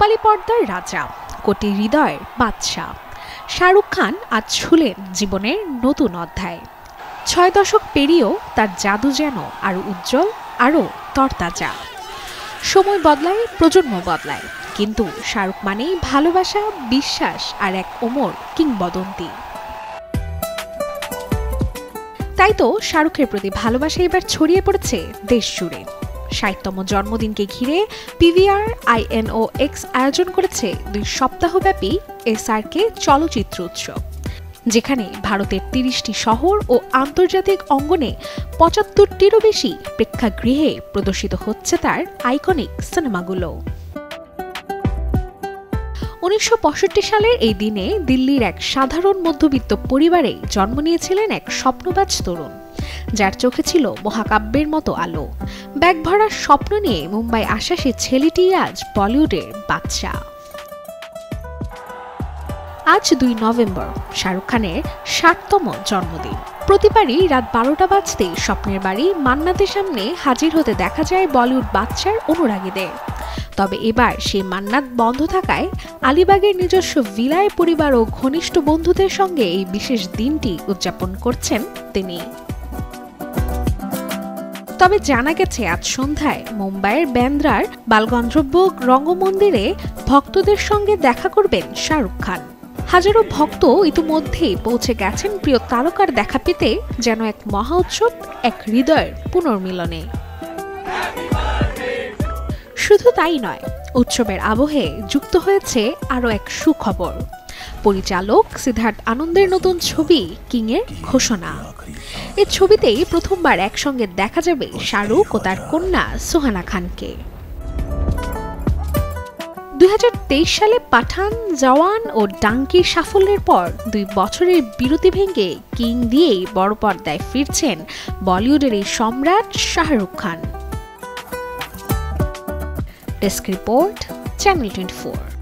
রূপালী পর্দার রাজা, কোটি হৃদয়ের বাদশাহ শাহরুখ খান আজ ছুঁলেন জীবনের নতুন অধ্যায়। ৬ দশক পেরিয়েও তার জাদু যেন আরও উজ্জ্বল, আরও তরতাজা। সময় বদলায়, প্রজন্ম বদলায়, কিন্তু শাহরুখ মানেই ভালোবাসা, বিশ্বাস আর এক অমর কিংবদন্তি। তাই তো শাহরুখের প্রতি ভালোবাসা এবার ছড়িয়ে পড়েছে দেশ জুড়ে। ৬০তম জন্মদিনকে ঘিরে পিভিআর INOX আয়োজন করেছে ২ সপ্তাহব্যাপী SRK চলচ্চিত্র উৎসব, যেখানে ভারতের ৩০টি শহর ও আন্তর্জাতিক অঙ্গনে ৭৫টিরও বেশি প্রেক্ষাগৃহে প্রদর্শিত হচ্ছে তার আইকনিক সিনেমাগুলো। ১৯৬৫ সালের এই দিনে দিল্লির এক সাধারণ মধ্যবিত্ত পরিবারে জন্ম নিয়েছিলেন এক স্বপ্নবাজ তরুণ, যার চোখে ছিল মহাকাব্যের মতো আলো। ব্যাগ ভরা স্বপ্ন নিয়ে মুম্বাই আসা সে ছেলেটি আজ বলিউডের বাদশা। আজ ২ নভেম্বর শাহরুখ খানের ৬০তম জন্মদিন। প্রতিবারই রাত ১২টা বাজতেই স্বপ্নের বাড়ি মান্নাতের সামনে হাজির হতে দেখা যায় বলিউড বাদশার অনুরাগীদের। তবে এবার সেই মান্নাত বন্ধ থাকায় আলিবাগের নিজস্ব ভিলায় পরিবার ও ঘনিষ্ঠ বন্ধুদের সঙ্গে এই বিশেষ দিনটি উদযাপন করছেন তিনি। তবে জানা গেছে আজ সন্ধ্যায় মুম্বাইয়ের ব্যান্দ্রার বালগন্ধর্ব রঙ্গমন্দিরে ভক্তদের সঙ্গে দেখা করবেন শাহরুখ খান। হাজারো ভক্ত ইতিমধ্যেই পৌঁছে গেছেন প্রিয় তারকার দেখা পেতে, যেন এক মহা উৎসব, এক হৃদয়ের পুনর্মিলনে। শুধু তাই নয়, উৎসবের আবহে যুক্ত হয়েছে আরও এক সুখবর। পরিচালক সিদ্ধার্থ আনন্দের নতুন ছবি কিংয়ের ঘোষণা। এই ছবিতেই প্রথমবার একসঙ্গে দেখা যাবে শাহরুখ ও তার কন্যা সুহানা খানকে। ২০২৩ সালে পাঠান, জওয়ান ও ডাঙ্কির সাফল্যের পর ২ বছরের বিরতি ভেঙে কিং দিয়েই বড় পর্দায় ফিরছেন বলিউডের এই সম্রাট Shahrukh Khan. Desk report, channel 24।